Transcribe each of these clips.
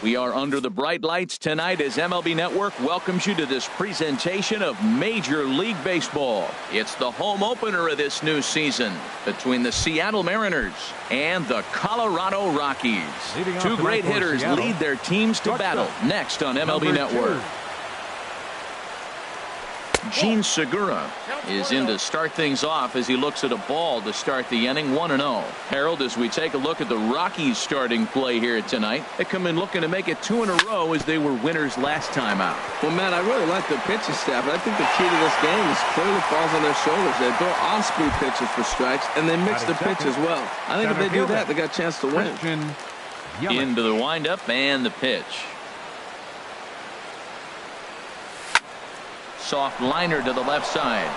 We are under the bright lights tonight as MLB Network welcomes you to this presentation of Major League Baseball. It's the home opener of this new season between the Seattle Mariners and the Colorado Rockies. Two great hitters lead their teams to battle next on MLB Network. Gene Segura is in to start things off as he looks at a ball to start the inning. 1-0. Harold, as we take a look at the Rockies starting play here tonight, they come in looking to make it 2 in a row as they were winners last time out. Well, Matt, I really like the pitching staff. I think the key to this game is clearly falls on their shoulders. They throw off-speed pitches for strikes, and they mix the pitch as well. I think if they do that, they got a chance to win. Into the windup and the pitch. Soft liner to the left side.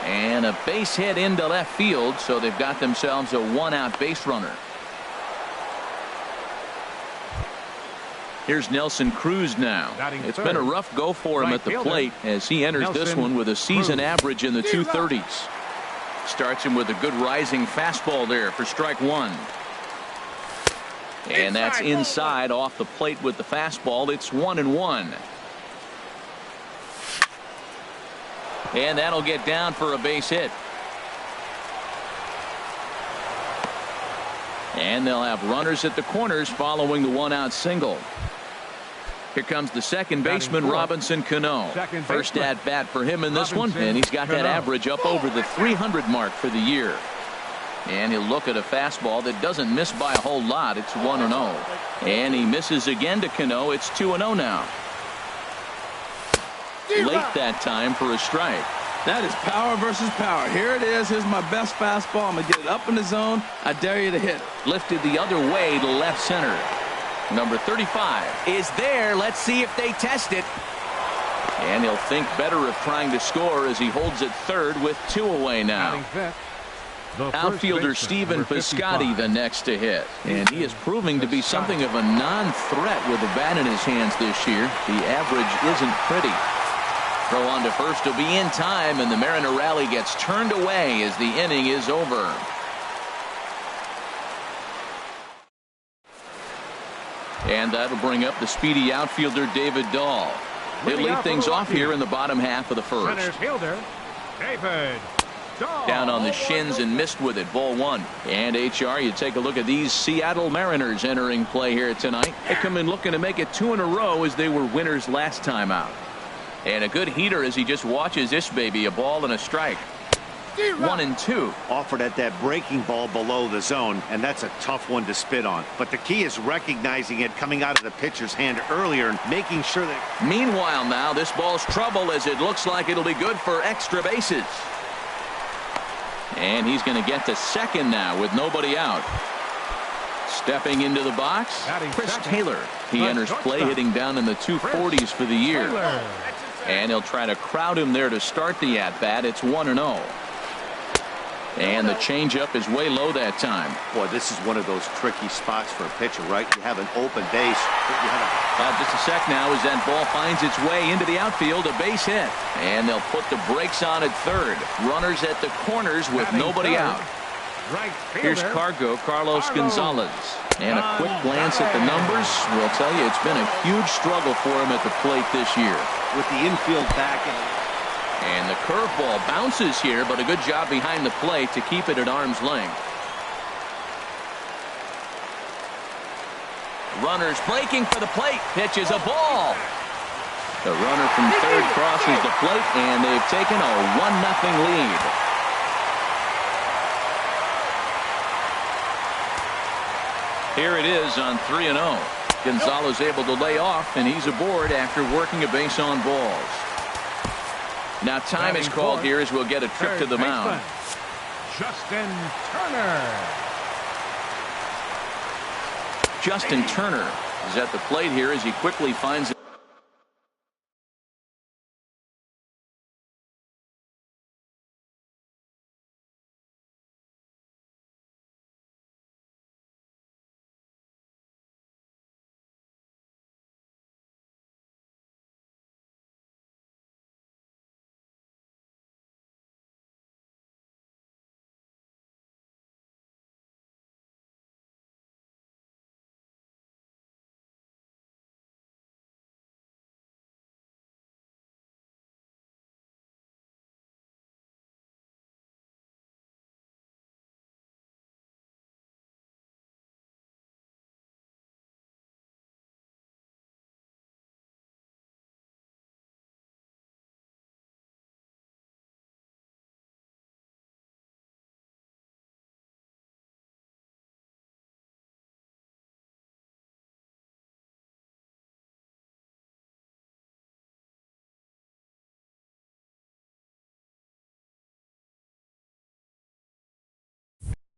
And a base hit into left field, so they've got themselves a 1-out base runner. Here's Nelson Cruz now. It's been a rough go for him at the plate as he enters this one with a season average in the 230s. Starts him with a good rising fastball there for strike one. And that's inside off the plate with the fastball. It's 1-1. And that'll get down for a base hit. And they'll have runners at the corners following the 1-out single. Here comes the second baseman, Robinson Cano. First at bat for him in this one, and he's got that average up over the 300 mark for the year. And he'll look at a fastball that doesn't miss by a whole lot. It's 1-0. And he misses again to Cano. It's 2-0 now. Late that time for a strike. That is power versus power. Here it is. Here's my best fastball. I'm going to get it up in the zone. I dare you to hit it. Lifted the other way to left center. Number 35 is there. Let's see if they test it. And he'll think better of trying to score as he holds it third with 2 away now. Outfielder Stephen Piscotty the next to hit, and he is proving to be something of a non-threat with the bat in his hands this year. The average isn't pretty. Throw on to first will be in time, and the Mariner rally gets turned away as the inning is over. And that'll bring up the speedy outfielder David Dahl. They lead things off here in the bottom half of the first. Down on the shins and missed with it. Ball one. And HR, you take a look at these Seattle Mariners entering play here tonight. They come in looking to make it 2 in a row as they were winners last time out. And a good heater as he just watches this baby. A ball and a strike. 1-2. Offered at that breaking ball below the zone, and that's a tough one to spit on. But the key is recognizing it coming out of the pitcher's hand earlier and making sure that. Meanwhile now, this ball's trouble as it looks like it'll be good for extra bases. And he's going to get to second now with nobody out. Stepping into the box, Chris Taylor. He enters play hitting down in the 240s for the year. And he'll try to crowd him there to start the at-bat. It's 1-0. And the changeup is way low that time. Boy, this is one of those tricky spots for a pitcher, right? You have an open base. Just a sec now as that ball finds its way into the outfield. A base hit. And they'll put the brakes on at third. Runners at the corners with nobody out. Here's Carlos Gonzalez. And a quick glance at the numbers will tell you it's been a huge struggle for him at the plate this year. With the infield back. And the curveball bounces here, but a good job behind the plate to keep it at arm's length. Runners breaking for the plate. Pitches a ball. The runner from third crosses the plate, and they've taken a 1-0 lead. Here it is on 3-0. Gonzalez able to lay off, and he's aboard after working a base on balls. Now time is called here as we'll get a trip to the mound. Justin Turner is at the plate here as he quickly finds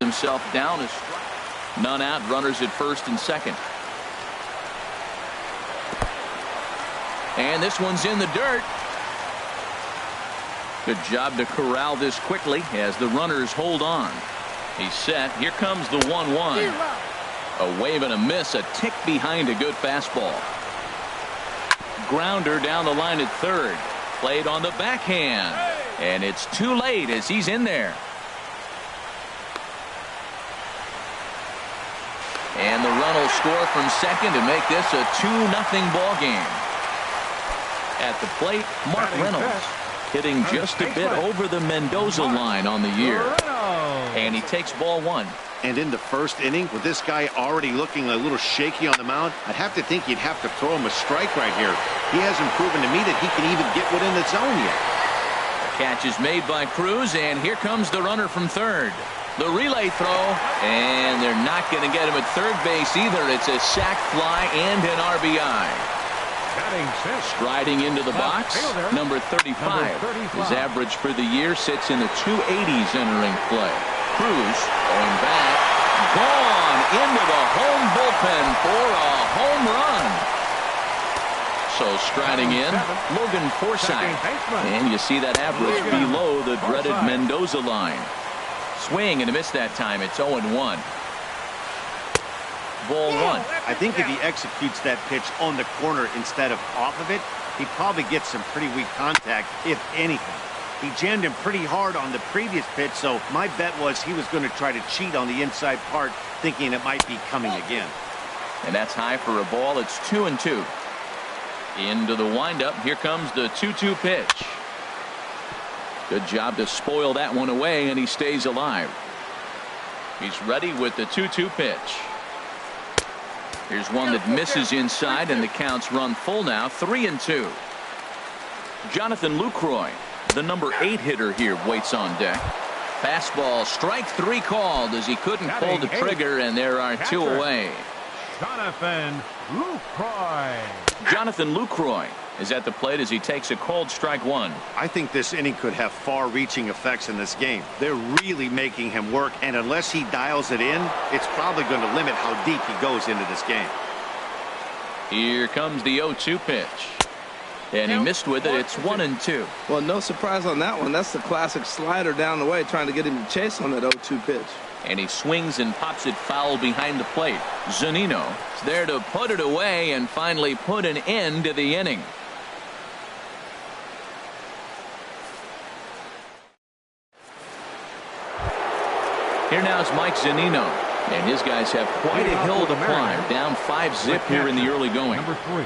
himself down. None out, runners at first and second. And this one's in the dirt. Good job to corral this quickly as the runners hold on. He's set. Here comes the 1-1. A wave and a miss, a tick behind a good fastball. Grounder down the line at third. Played on the backhand. And it's too late as he's in there. And the run will score from second to make this a 2-0 ball game. At the plate, Mark Reynolds hitting just a bit over the Mendoza line on the year. And he takes ball one. And in the first inning, with this guy already looking a little shaky on the mound, I'd have to think you'd have to throw him a strike right here. He hasn't proven to me that he can even get within the zone yet. The catch is made by Cruz, and here comes the runner from third. The relay throw, and they're not going to get him at third base either. It's a sac fly and an RBI. Striding into the box, number 35. His average for the year sits in the 280s entering play. Cruz going back, gone into the home bullpen for a home run. So striding in, Logan Forsythe. And you see that average below the dreaded Mendoza line. Swing and a miss that time. It's 0-1. Ball one. I think if he executes that pitch on the corner instead of off of it, he probably gets some pretty weak contact, if anything. He jammed him pretty hard on the previous pitch, so my bet was he was going to try to cheat on the inside part, thinking it might be coming again. And that's high for a ball. It's 2-2. Into the windup. Here comes the 2-2 pitch. Good job to spoil that one away, and he stays alive. He's ready with the 2-2 pitch. Here's one that misses inside, and the count's run full now, 3-2. Jonathan Lucroy, the number 8 hitter here, waits on deck. Fastball, strike 3 called as he couldn't pull the trigger, and there are 2 away. Jonathan Lucroy. Jonathan Lucroy is at the plate as he takes a called strike 1. I think this inning could have far-reaching effects in this game. They're really making him work, and unless he dials it in, it's probably going to limit how deep he goes into this game. Here comes the 0-2 pitch. And he missed with it. It's 1-2. Well, no surprise on that one. That's the classic slider down the way, trying to get him to chase on that 0-2 pitch. And he swings and pops it foul behind the plate. Zunino is there to put it away and finally put an end to the inning. Here now is Mike Zunino, and his guys have quite a hill to climb. Down 5-zip here in the early going. Number 3.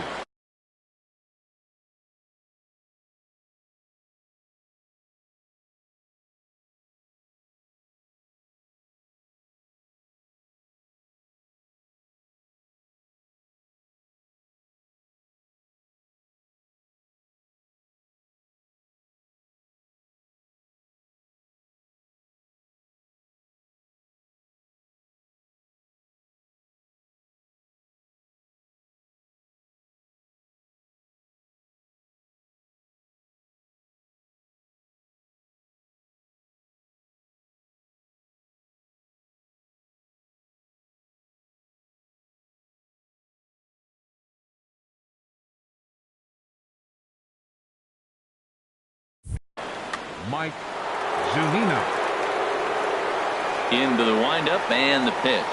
Mike Zunino. Into the windup and the pitch.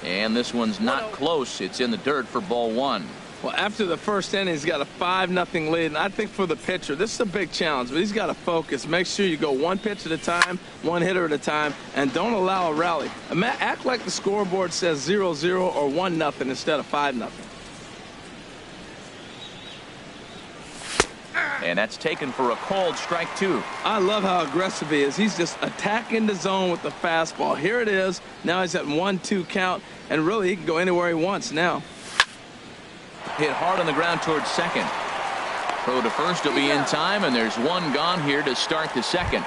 And this one's not close. It's in the dirt for ball 1. Well, after the first inning, he's got a 5-0 lead. And I think for the pitcher, this is a big challenge, but he's got to focus. Make sure you go one pitch at a time, one hitter at a time, and don't allow a rally. Act like the scoreboard says 0-0 or 1-0 instead of 5-0. And that's taken for a called strike 2. I love how aggressive he is. He's just attacking the zone with the fastball. Here it is. Now he's at 1-2 count, and really he can go anywhere he wants now. Hit hard on the ground towards second. Throw to first will be in time, and there's one gone here to start the second.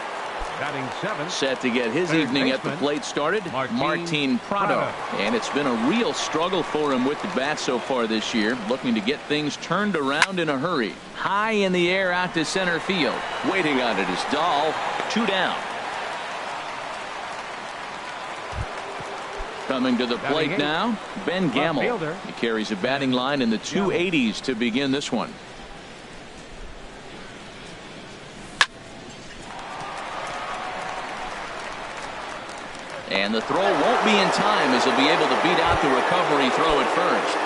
Batting 7th. Set to get his evening at the plate started, Martin Prado. And it's been a real struggle for him with the bat so far this year, looking to get things turned around in a hurry. High in the air out to center field. Waiting on it is Dahl. 2 down. Coming to the plate now, Ben Gamble. He carries a batting line in the 280s to begin this one. And the throw won't be in time as he'll be able to beat out the recovery throw at first.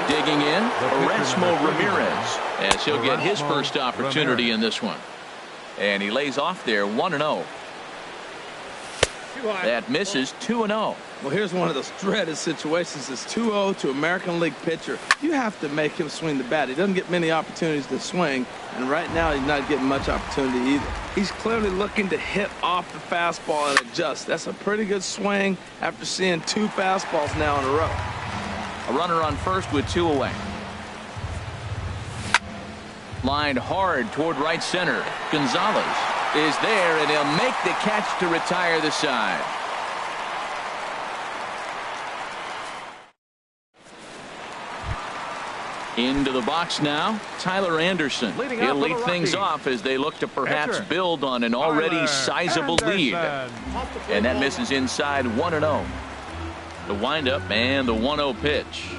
Digging in, Erasmo Ramirez, as he'll get his first opportunity in this one. And he lays off there 1-0. That misses 2-0. Well, here's one of those dreaded situations. It's 2-0 to American League pitcher. You have to make him swing the bat. He doesn't get many opportunities to swing, and right now he's not getting much opportunity either. He's clearly looking to hit off the fastball and adjust. That's a pretty good swing after seeing 2 fastballs now in a row. A runner on first with 2 away. Lined hard toward right center. Gonzalez is there, and he'll make the catch to retire the side. Into the box now, Tyler Anderson. He'll lead things off as they look to perhaps build on an already sizable lead. And that misses inside 1-0. The windup and the 1-0 pitch.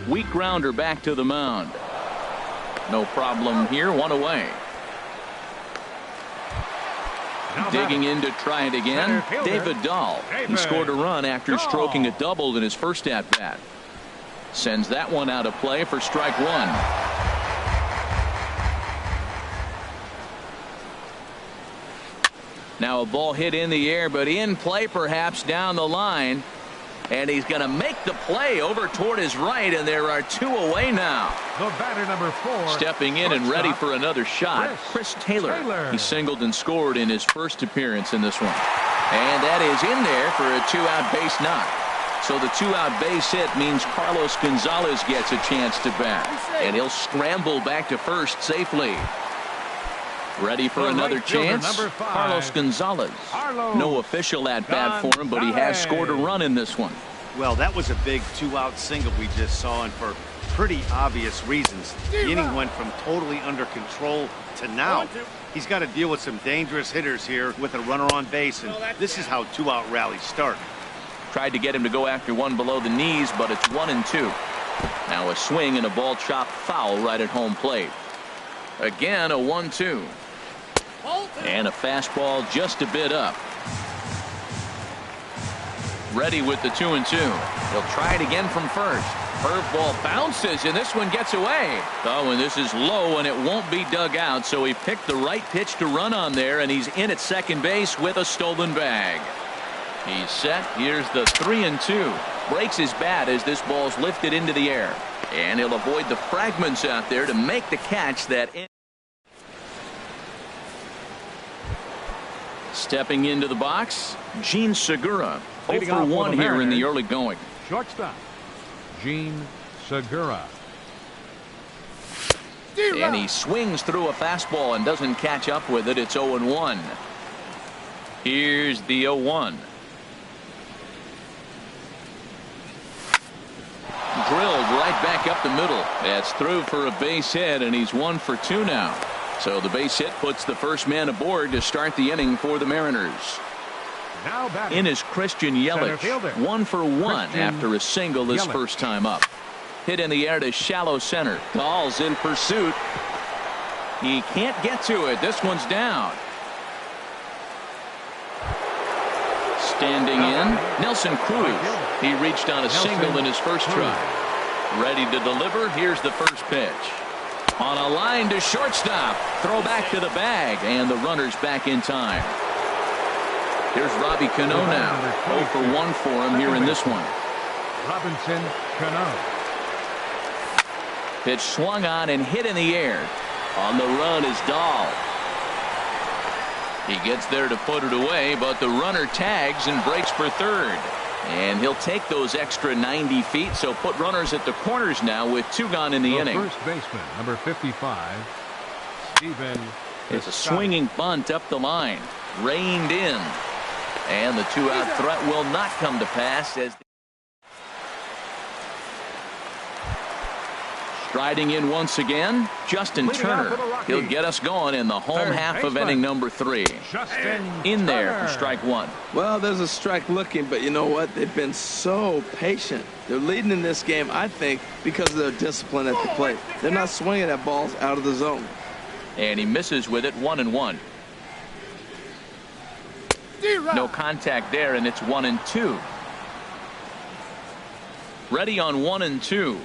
Weak grounder back to the mound. No problem here, 1 away. Digging in to try it again, David Dahl. He scored a run after stroking a double in his first at-bat. Sends that one out of play for strike 1. Now a ball hit in the air, but in play perhaps down the line. And he's going to make the play over toward his right, and there are 2 away now. The batter number 4. Stepping in and ready for another shot, Chris Taylor. He singled and scored in his first appearance in this one. And that is in there for a 2-out base knock. So the 2-out base hit means Carlos Gonzalez gets a chance to bat. And he'll scramble back to first safely. Ready for another chance? Carlos Gonzalez. No official at-bat for him, but he has scored a run in this one. Well, that was a big 2-out single we just saw, and for pretty obvious reasons. The inning went from totally under control to now. He's got to deal with some dangerous hitters here with a runner on base, and this is how 2-out rallies start. Tried to get him to go after one below the knees, but it's 1-2. Now a swing and a ball chopped foul right at home plate. Again, a 1-2. And a fastball just a bit up. Ready with the 2-2. He'll try it again from first. Curveball bounces, and this one gets away. Oh, and this is low, and it won't be dug out, so he picked the right pitch to run on there, and he's in at second base with a stolen bag. He's set. Here's the 3-2. Breaks his bat as this ball's lifted into the air. And he'll avoid the fragments out there to make the catch that stepping into the box, Gene Segura. 0 for 1 here in the early going. Shortstop, Gene Segura. And he swings through a fastball and doesn't catch up with it. It's 0-1. Here's the 0-1. Drilled right back up the middle. That's through for a base hit, and he's 1 for 2 now. So the base hit puts the first man aboard to start the inning for the Mariners. In is Christian Yelich, 1 for 1 after a single his first time up. Hit in the air to shallow center. Dahl's in pursuit. He can't get to it. This one's down. Standing in, Nelson Cruz. He reached on a single in his first try. Ready to deliver. Here's the first pitch. On a line to shortstop. Throw back to the bag, and the runner's back in time. Here's Robbie Cano now. 0 for 1 for him here in this one. Robinson Cano. Pitch swung on and hit in the air. On the run is Dahl. He gets there to put it away, but the runner tags and breaks for third. And he'll take those extra 90 feet, so put runners at the corners now with 2 gone in the inning. First baseman, number 55, Stephen It's a swinging bunt up the line. Reined in. And the two-out threat will not come to pass as striding in once again, Justin Turner. He'll get us going in the home half of inning number 3. In there for strike 1. Well, there's a strike looking, but you know what? They've been so patient. They're leading in this game, I think, because of their discipline at the plate. They're not swinging at balls out of the zone. And he misses with it, 1-1. No contact there, and it's 1-2. Ready on 1-2.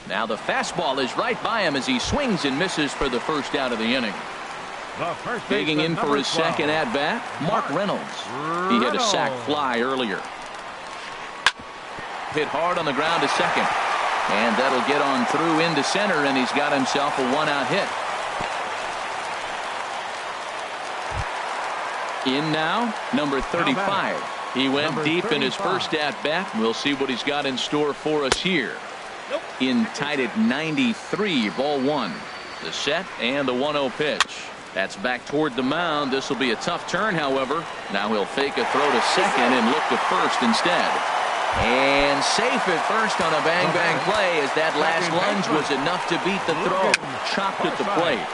Now the fastball is right by him as he swings and misses for the first out of the inning. Digging in for his second at-bat, Mark Reynolds. He hit a sac fly earlier. Hit hard on the ground to second. And that'll get on through into center, and he's got himself a one-out hit. In now, number 35. He went deep in his first at-bat. We'll see what he's got in store for us here. In tied at 93, ball 1. The set and the 1-0 pitch. That's back toward the mound. This will be a tough turn, however. Now he'll fake a throw to second and look to first instead. And safe at first on a bang-bang play as that last lunge was enough to beat the throw. Chopped at the plate.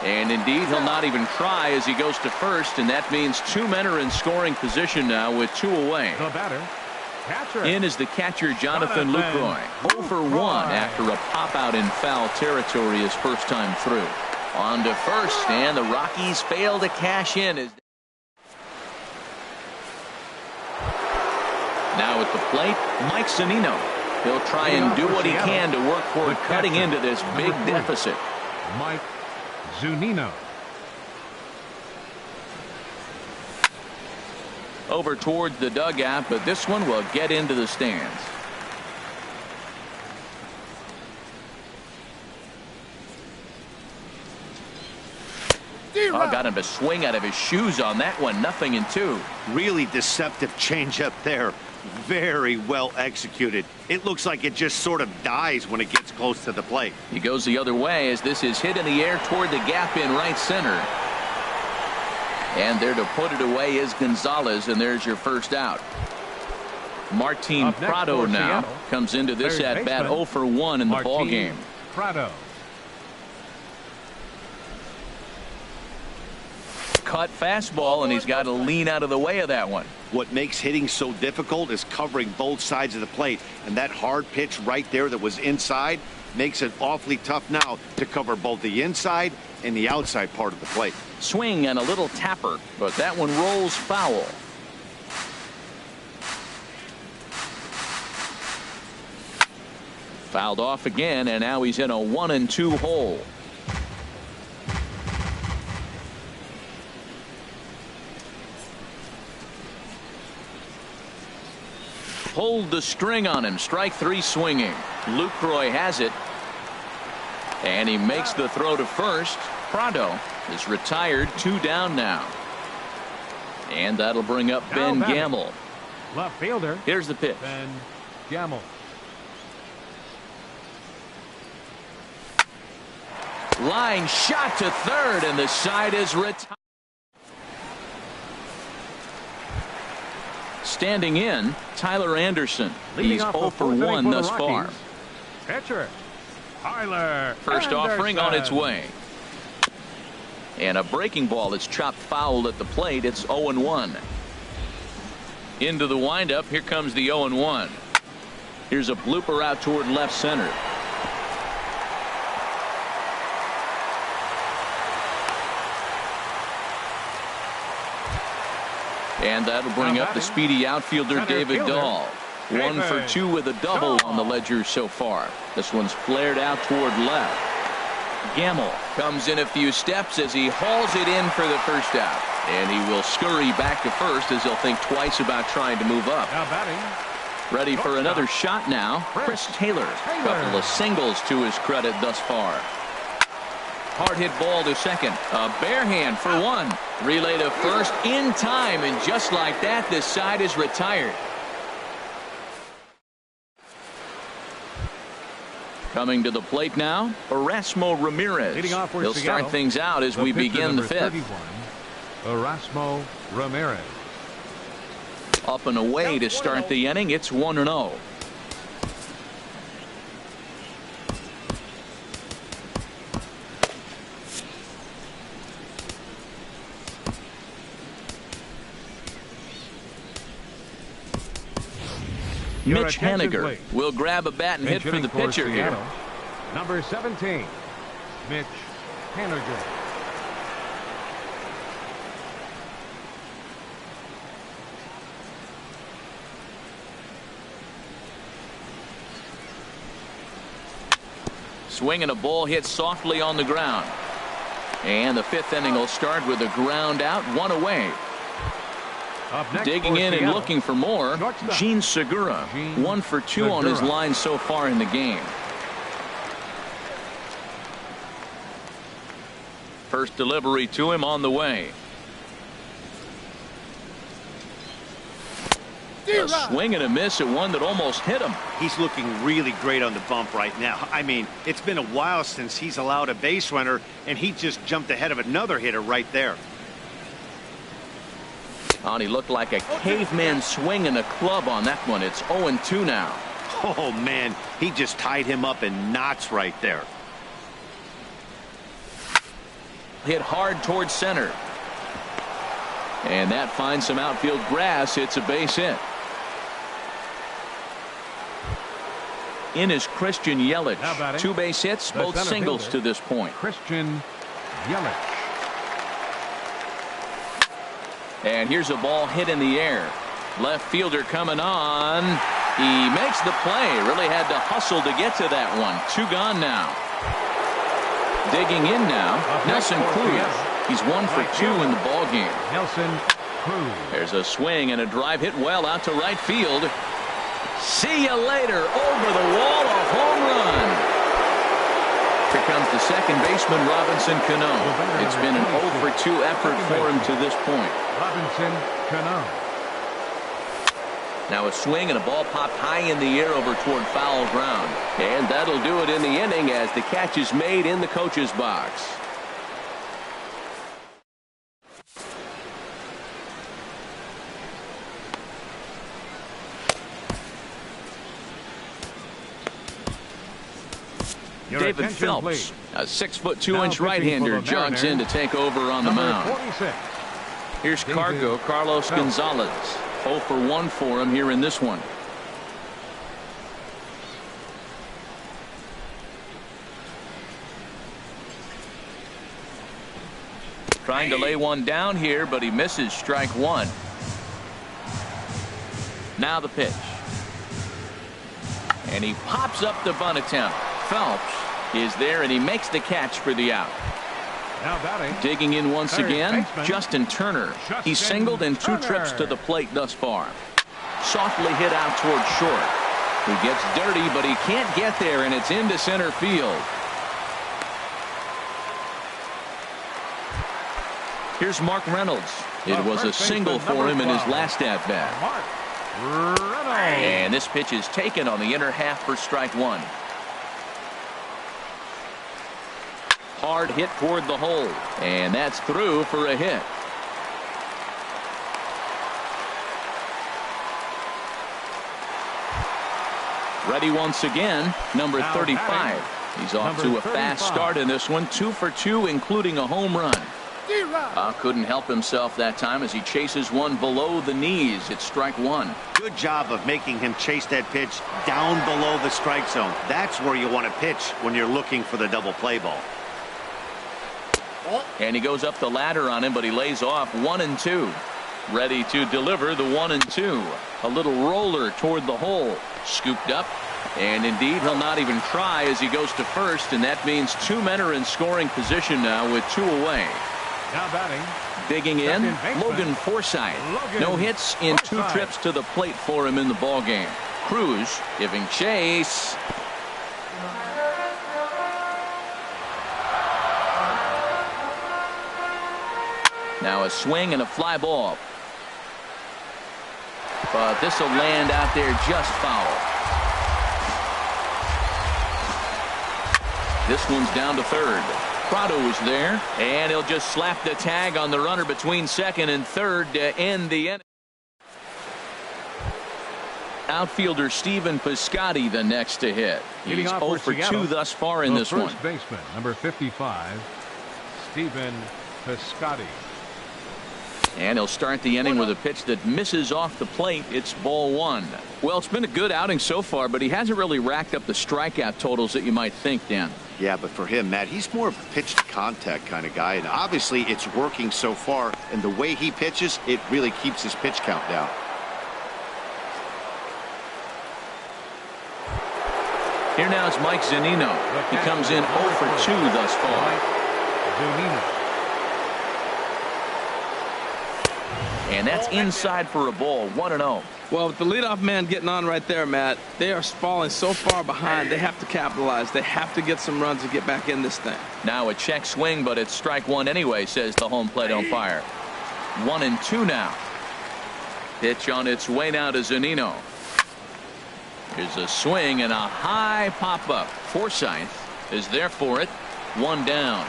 And indeed, he'll not even try as he goes to first, and that means 2 men are in scoring position now with 2 away. The batter, catcher. In is the catcher, Jonathan Lucroy. 0 for 1 after a pop-out in foul territory his first time through. On to first, and the Rockies fail to cash in. Now at the plate, Mike Zunino. He'll try and do what he can to work toward cutting into this big deficit. Mike Zunino. Over towards the dugout, but this one will get into the stands. Oh, got him to swing out of his shoes on that one. 0-2. Really deceptive changeup there. Very well executed. It looks like it just sort of dies when it gets close to the plate. He goes the other way as this is hit in the air toward the gap in right center. And there to put it away is Gonzalez, and there's your first out. Martin Prado now comes into this at bat 0 for 1 in the ball game. Prado. Cut fastball, and he's got to lean out of the way of that one. What makes hitting so difficult is covering both sides of the plate, and that hard pitch right there that was inside makes it awfully tough now to cover both the inside and the outside part of the plate. Swing and a little tapper, but that one rolls foul. Fouled off again, and now he's in a 1-2 hole. Pulled the string on him. Strike 3 swinging. Lucroy has it. And he makes the throw to first. Prado is retired. 2 down now. And that'll bring up Ben Gamble. Left fielder. Here's the pitch. Ben Gamble. Line shot to third, and the side is retired. Standing in, Tyler Anderson. He's 0 for 1 thus far. Pitcher, Tyler First offering on its way. And a breaking ball that's chopped foul at the plate. It's 0-1. Into the windup. Here comes the 0-1. Here's a blooper out toward left center. And that'll bring up the speedy outfielder David Dahl. 1 for 2 with a double on the ledger so far. This one's flared out toward left. Gamble comes in a few steps as he hauls it in for the first out. And he will scurry back to first as he'll think twice about trying to move up. Ready for another shot now. Chris Taylor. Couple of singles to his credit thus far. Hard hit ball to second. A bare hand for 1. Relay to first in time, and just like that, this side is retired. Coming to the plate now, Erasmo Ramirez. Leading off for He'll Seattle, start things out as we pitcher begin the number fifth. 31, Erasmo Ramirez. Up and away to start the inning. It's 1-0. Mitch Haniger will grab a bat and hit for the pitcher here. Number 17, Mitch Haniger. Swing and a ball hit softly on the ground. And the fifth inning will start with a ground out, one away. Digging in and looking for more, Gene Segura. 1 for 2 on his line so far in the game. First delivery to him on the way. A swing and a miss at one that almost hit him. He's looking really great on the bump right now. I mean, it's been a while since he's allowed a base runner, and he just jumped ahead of another hitter right there. Oh, he looked like a caveman swinging a club on that one. It's 0-2 now. Oh, man, he just tied him up in knots right there. Hit hard towards center. And that finds some outfield grass. It's a base hit. In is Christian Yelich. 2 base hits, both singles fielder, to this point. Christian Yelich. And here's a ball hit in the air. Left fielder coming on. He makes the play. Really had to hustle to get to that one. 2 gone now. Digging in now, Nelson Cruz. He's 1 for 2 in the ball game. Nelson Cruz. There's a swing and a drive hit well out to right field. See you later. Over the wall, a home run. Here comes the second baseman, Robinson Cano. It's been an 0 for 2 effort for him to this point. Robinson Cano. Now a swing and a ball popped high in the air over toward foul ground. And that'll do it in the inning as the catch is made in the coach's box. David Phelps, a 6'2" right-hander, jogs in to take over on the mound. 46. Here's Cargo, Carlos Gonzalez. 0 for 1 for him here in this one. Trying to lay one down here, but he misses strike 1. Now the pitch. And he pops up the bunt attempt. Phelps is there, and he makes the catch for the out. Now batting. Digging in once again, baseman, Justin Turner. He's singled in 2 trips to the plate thus far. Softly hit out toward short. He gets dirty, but he can't get there, and it's into center field. Here's Mark Reynolds. It was a single for him in his last at-bat. Mark Reynolds. And this pitch is taken on the inner half for strike 1. Hard hit toward the hole, and that's through for a hit. Ready once again, number 35. He's off to a fast start in this one, 2 for 2, including a home run. Couldn't help himself that time as he chases one below the knees. It's strike 1. Good job of making him chase that pitch down below the strike zone. That's where you want to pitch when you're looking for the double play ball. And he goes up the ladder on him, but he lays off 1-2. Ready to deliver the 1-2. A little roller toward the hole. Scooped up. And indeed, he'll not even try as he goes to first. And that means 2 men are in scoring position now with 2 away. Now batting. Digging in, Logan Forsythe. No hits in 2 trips to the plate for him in the ball game. Cruz giving chase. Now a swing and a fly ball. But this will land out there just foul. This one's down to third. Prado is there, and he'll just slap the tag on the runner between second and third to end the inning. Outfielder Steven Piscotty the next to hit. He's 0 for 2 thus far in this one. First baseman, number 55, Steven Piscotty. And he'll start the inning with a pitch that misses off the plate. It's ball 1. Well, it's been a good outing so far, but he hasn't really racked up the strikeout totals that you might think, Dan. Yeah, but for him, Matt, he's more of a pitch to contact kind of guy, and obviously it's working so far, and the way he pitches, it really keeps his pitch count down. Here now is Mike Zunino. He comes in 0 for 2 thus far. Zunino. And that's inside for a ball, 1-0. Well, with the leadoff man getting on right there, Matt, they are falling so far behind. They have to capitalize. They have to get some runs to get back in this thing. Now a check swing, but it's strike 1 anyway, says the home plate umpire. 1-2 now. Pitch on its way now to Zunino. Here's a swing and a high pop-up. Forsythe is there for it. 1 down.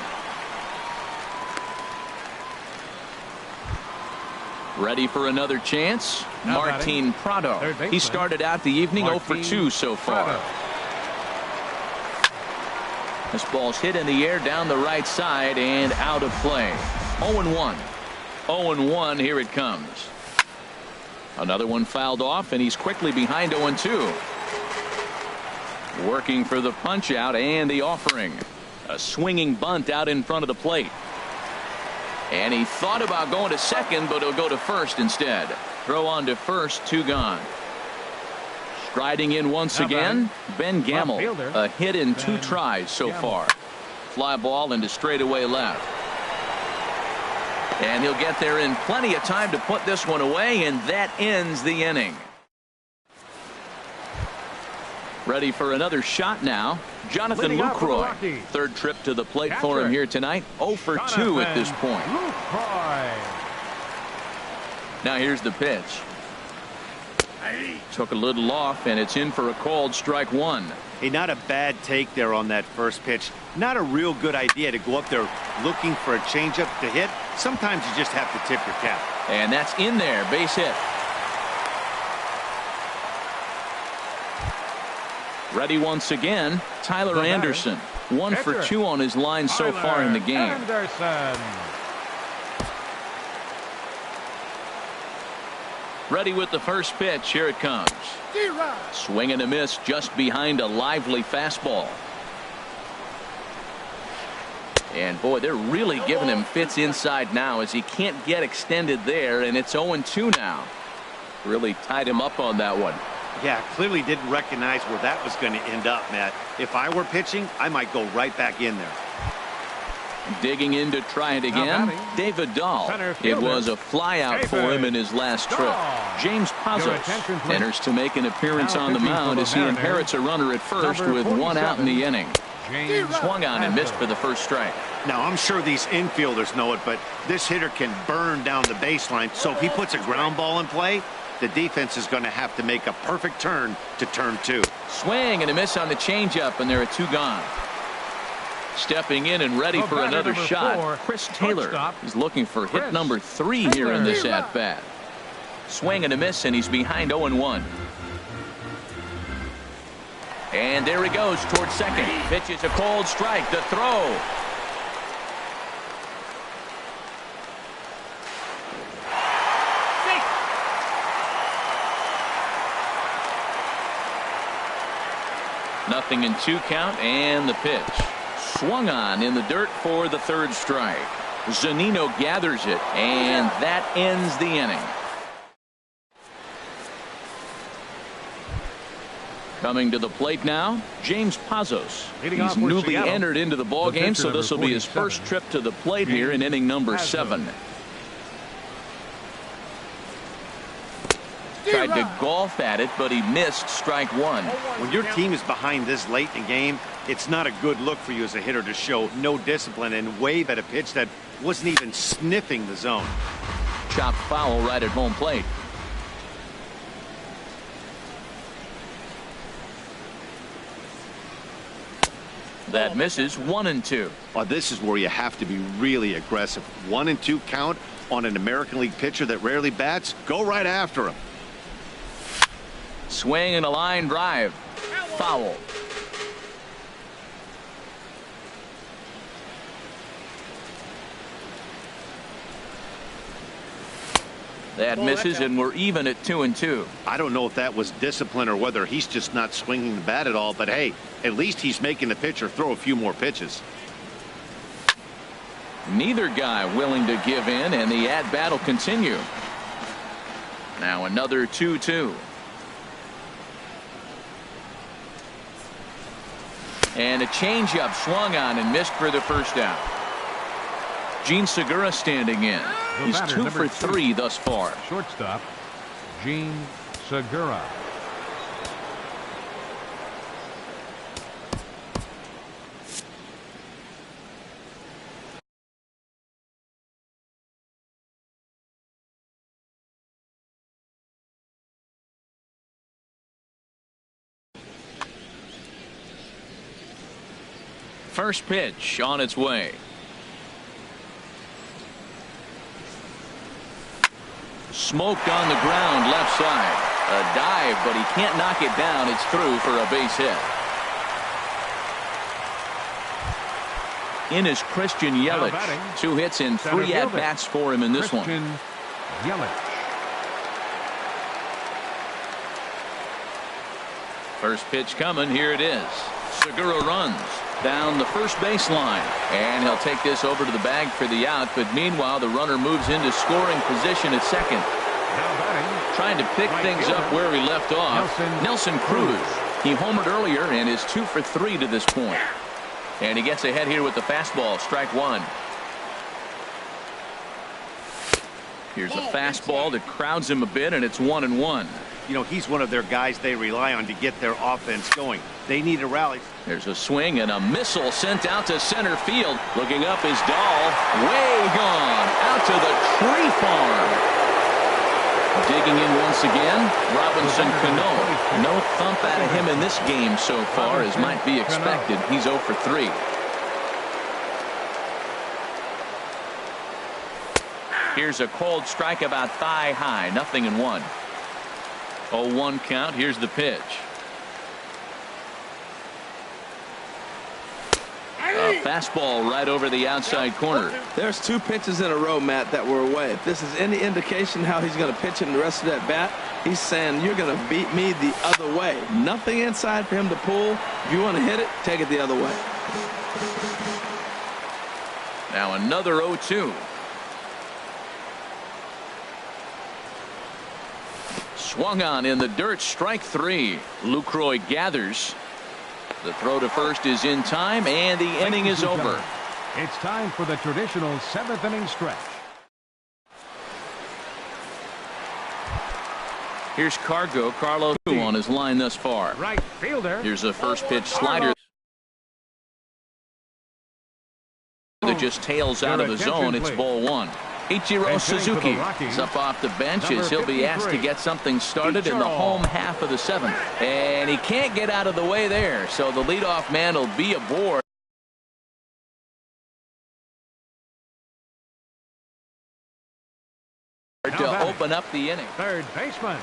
Ready for another chance? Martin Prado. He started out the evening 0 for 2 so far. This ball's hit in the air down the right side and out of play. 0-1. 0-1. Here it comes. Another one fouled off, and he's quickly behind 0-2. Working for the punch out and the offering. A swinging bunt out in front of the plate. And he thought about going to second, but he'll go to first instead. Throw on to first, 2 gone. Striding in once again, Ben Gamble. A hit in 2 tries so far. Fly ball into straightaway left. And he'll get there in plenty of time to put this one away, and that ends the inning. Ready for another shot now. Jonathan Lucroy. Third trip to the plate for him here tonight. 0 for 2 at this point. Now here's the pitch. Took a little off, and it's in for a called strike 1. Hey, not a bad take there on that first pitch. Not a real good idea to go up there looking for a changeup to hit. Sometimes you just have to tip your cap. And that's in there. Base hit. Ready once again, Tyler Anderson. 1 for 2 on his line so far in the game. Anderson. Ready with the first pitch. Here it comes. Swing and a miss just behind a lively fastball. And boy, they're really giving him fits inside now as he can't get extended there, and it's 0-2 now. Really tied him up on that one. Yeah, clearly didn't recognize where that was going to end up, Matt. If I were pitching, I might go right back in there. Digging in to try it again, David Dahl. It was a fly out for him in his last trip. James Pazos enters to make an appearance on the mound as he inherits a runner at first with 1 out in the inning. Swung on and missed for the first strike. Now, I'm sure these infielders know it, but this hitter can burn down the baseline, so if he puts a ground ball in play, the defense is going to have to make a perfect turn to turn 2. Swing and a miss on the changeup, and there are 2 gone. Stepping in and ready for another shot, Chris Taylor. He's looking for hit number 3 here in this at-bat. Swing and a miss, and he's behind 0-1. And there he goes towards second. Pitches a cold strike. The throw. Nothing in 2 count, and the pitch. Swung on in the dirt for the 3rd strike. Zunino gathers it, and that ends the inning. Coming to the plate now, James Pazos. He's newly entered into the ballgame, so this will be his first trip to the plate here in inning number 7. Tried to golf at it, but he missed strike 1. When your team is behind this late in the game, it's not a good look for you as a hitter to show no discipline and wave at a pitch that wasn't even sniffing the zone. Chopped foul right at home plate. That misses 1-2. This is where you have to be really aggressive. 1-2 count on an American League pitcher that rarely bats. Go right after him. Swing and a line drive. Foul. That misses, and we're even at 2-2. I don't know if that was discipline or whether he's just not swinging the bat at all, but hey, at least he's making the pitcher throw a few more pitches. Neither guy willing to give in, and the at-bat will continue. Now another 2-2. And a changeup swung on and missed for the first out. Gene Segura standing in. He's 2 for 3 thus far. Shortstop, Gene Segura. First pitch on its way. Smoked on the ground left side. A dive, but he can't knock it down. It's through for a base hit. In is Christian Yelich. 2 hits and 3 at-bats for him in this one. Yelich. First pitch coming. Here it is. Segura runs down the first baseline, and he'll take this over to the bag for the out. But meanwhile, the runner moves into scoring position at second. Trying to pick things up where he left off. Nelson Cruz. He homered earlier and is 2 for 3 to this point. And he gets ahead here with the fastball. Strike 1. Here's a fastball that crowds him a bit, and it's 1-1. You know, he's one of their guys they rely on to get their offense going. They need a rally. There's a swing and a missile sent out to center field. Looking up is Dahl. Way gone. Out to the tree farm. Digging in once again, Robinson Cano. No thump out of him in this game so far, as might be expected. He's 0 for 3. Here's a cold strike about thigh high. 0-1. 0-1 count. Here's the pitch. A fastball right over the outside corner. There's 2 pitches in a row, Matt, that were away. If this is any indication how he's going to pitch in the rest of that bat, he's saying you're going to beat me the other way. Nothing inside for him to pull. If you want to hit it, take it the other way. Now another 0-2. Swung on in the dirt. Strike 3. Lucroy gathers. The throw to first is in time, and the inning is over. It's time for the traditional 7th inning stretch. Here's Carlos on his line thus far. Right fielder. Here's a first pitch slider that just tails out of the zone. It's ball 1. Ichiro Suzuki is up off the bench as he'll be asked to get something started in the home half of the 7th. And he can't get out of the way there, so the leadoff man will be aboard to open up the inning. Third baseman,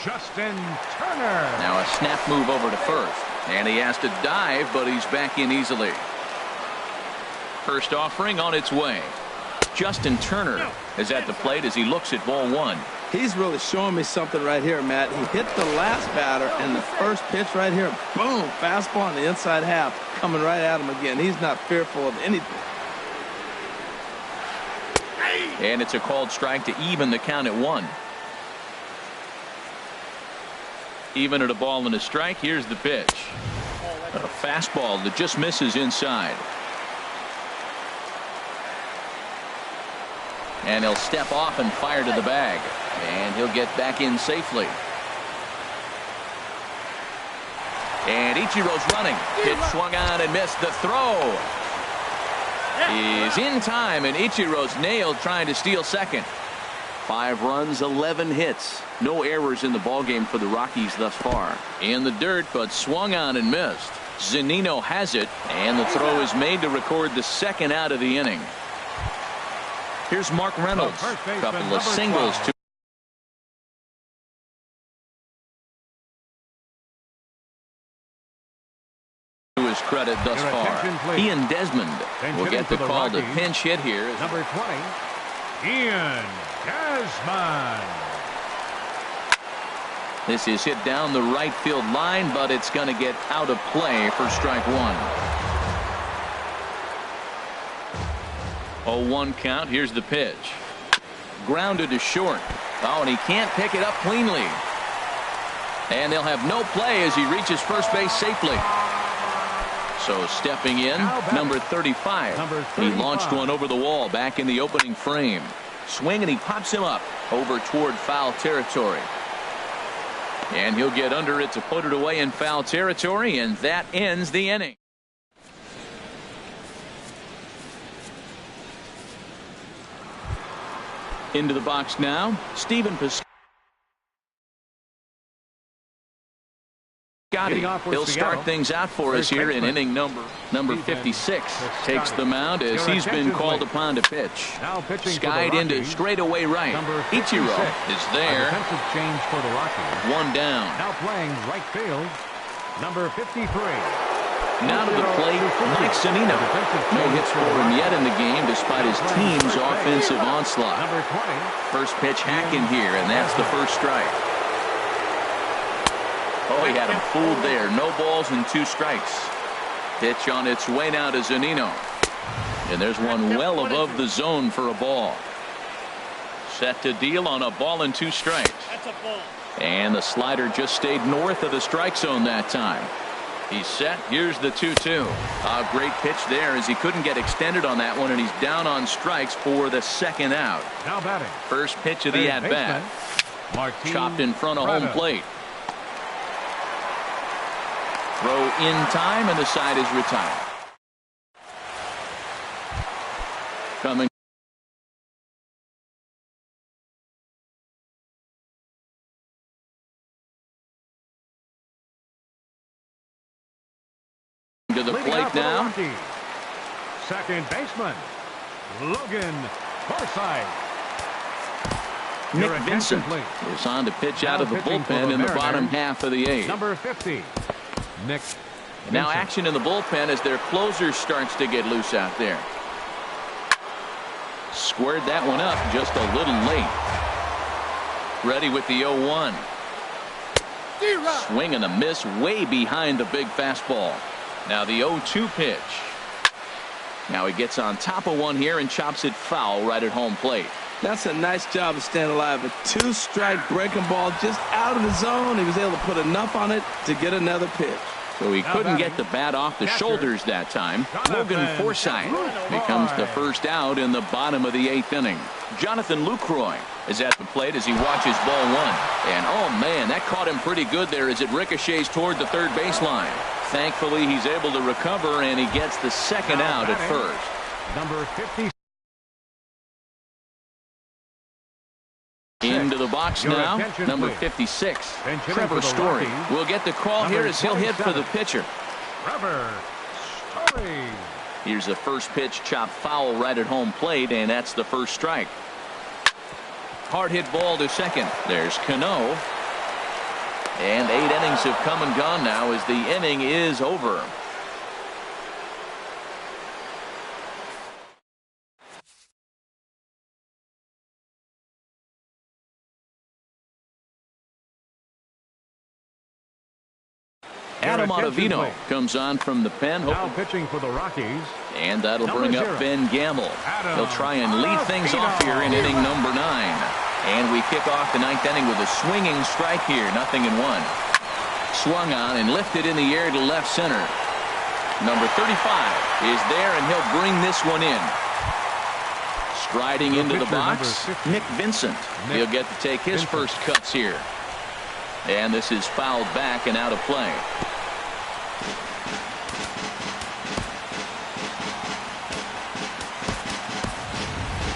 Justin Turner. Now a snap move over to first. And he has to dive, but he's back in easily. First offering on its way. Justin Turner is at the plate as he looks at ball 1. He's really showing me something right here, Matt. He hit the last batter, and the first pitch right here, boom, fastball on the inside half, coming right at him again. He's not fearful of anything. And it's a called strike to even the count at 1. Even at a ball and a strike. Here's the pitch. A fastball that just misses inside. And he'll step off and fire to the bag. And he'll get back in safely. And Ichiro's running. Pitch swung on and missed. The throw is in time, and Ichiro's nailed trying to steal second. 5 runs, 11 hits. No errors in the ballgame for the Rockies thus far. In the dirt, but swung on and missed. Zunino has it, and the throw is made to record the second out of the inning. Here's Mark Reynolds. Couple of singles to his credit thus far. Ian Desmond will get the call to pinch hit here. Number 20, Ian Desmond. This is hit down the right field line, but it's going to get out of play for strike one. 0-1 count. Here's the pitch. Grounded to short. Oh, and he can't pick it up cleanly. And they'll have no play as he reaches first base safely. So stepping in, number 35. He launched one over the wall back in the opening frame. Swing, and he pops him up over toward foul territory. And he'll get under it to put it away in foul territory, and that ends the inning. Into the box now, Stephen Piscotty. He'll start things out for us here in inning number 56. Takes the mound as he's been called upon to pitch. Skied into straightaway right. Ichiro is there. Change for the Rockies. One down. Now playing right field, number 53. Now to the plate, Mike Zunino. No hits for him yet in the game despite his team's offensive onslaught. Number 20. First pitch hack in here, and that's the first strike. Oh, he had him fooled there. No balls and 2 strikes. Pitch on its way now to Zunino. And there's one well above the zone for a ball. Set to deal on a ball and 2 strikes. And the slider just stayed north of the strike zone that time. He's set. Here's the 2-2. A great pitch there as he couldn't get extended on that one, and he's down on strikes for the second out. Now batting. First pitch of the at-bat. Chopped in front of home plate. Throw in time, and the side is retired. Coming to the plate now. Second baseman, Logan Forsythe. Nick Vincent is on to pitch out of the bullpen in the bottom half of the 8th. Number 50, Nick. Now action in the bullpen as their closer starts to get loose out there. Squared that one up just a little late. Ready with the 0-1. Swing and a miss way behind the big fastball. Now the 0-2 pitch. Now he gets on top of one here and chops it foul right at home plate. That's a nice job of staying alive. A 2-strike breaking ball just out of the zone. He was able to put enough on it to get another pitch. So he couldn't get the bat off the shoulders that time. Logan Forsythe becomes the first out in the bottom of the 8th inning. Jonathan Lucroy is at the plate as he watches ball 1. And oh man, that caught him pretty good there as it ricochets toward the third baseline. Thankfully he's able to recover, and he gets the second out at first. Number 50. Into the box now, number 56, Trevor Story will get the call here as he'll hit for the pitcher. Trevor Story. Here's the first pitch, chopped foul right at home plate, and that's the first strike. Hard hit ball to second. There's Cano. And 8 innings have come and gone now as the inning is over. Adam Ottavino comes on from the pen. Now pitching for the Rockies. And that'll bring up Ben Gamble. He'll try and lead things off here in inning number 9. And we kick off the 9th inning with a swinging strike here. 0-1. Swung on and lifted in the air to left center. Number 35 is there, and he'll bring this one in. Striding into the box, Nick Vincent. He'll get to take his first cuts here. And this is fouled back and out of play.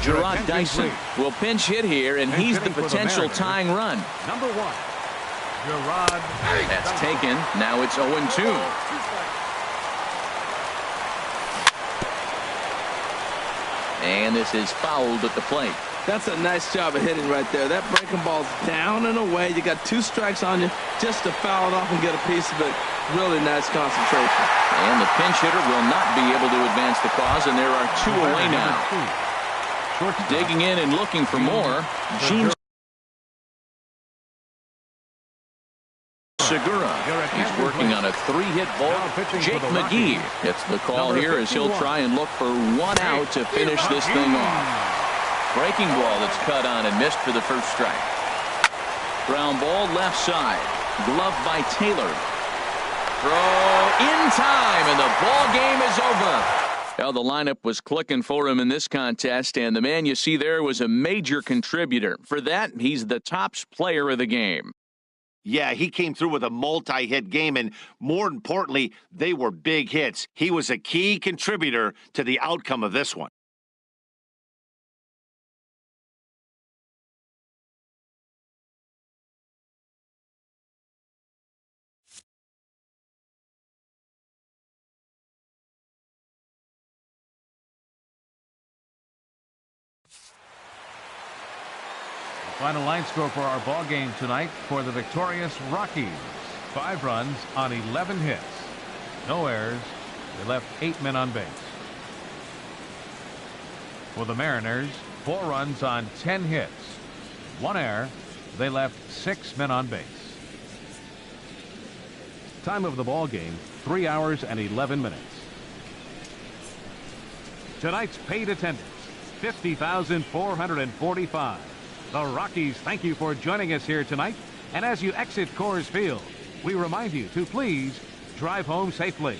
Gerard Dyson will pinch hit here, and he's the potential tying run. Number 1, Gerard. That's taken. Now it's 0-2. And this is fouled at the plate. That's a nice job of hitting right there. That breaking ball's down and away. You got 2 strikes on you just to foul it off and get a piece of it. Really nice concentration. And the pinch hitter will not be able to advance the cause, and there are 2 away now. Digging in and looking for more, Gene Segura. He's working on a 3-hit ball. Jake McGee gets the call here as he'll try and look for 1 out to finish this thing off. Breaking ball that's cut on and missed for the first strike. Ground ball left side. Glove by Taylor. Throw in time, and the ball game is over. Well, the lineup was clicking for him in this contest, and the man you see there was a major contributor. For that, he's the tops player of the game. Yeah, he came through with a multi-hit game, and more importantly, they were big hits. He was a key contributor to the outcome of this one. Final line score for our ball game tonight for the victorious Rockies. 5 runs on 11 hits. No errors. They left 8 men on base. For the Mariners, 4 runs on 10 hits. 1 error. They left 6 men on base. Time of the ball game, 3 hours and 11 minutes. Tonight's paid attendance, 50,445. The Rockies thank you for joining us here tonight. And as you exit Coors Field, we remind you to please drive home safely.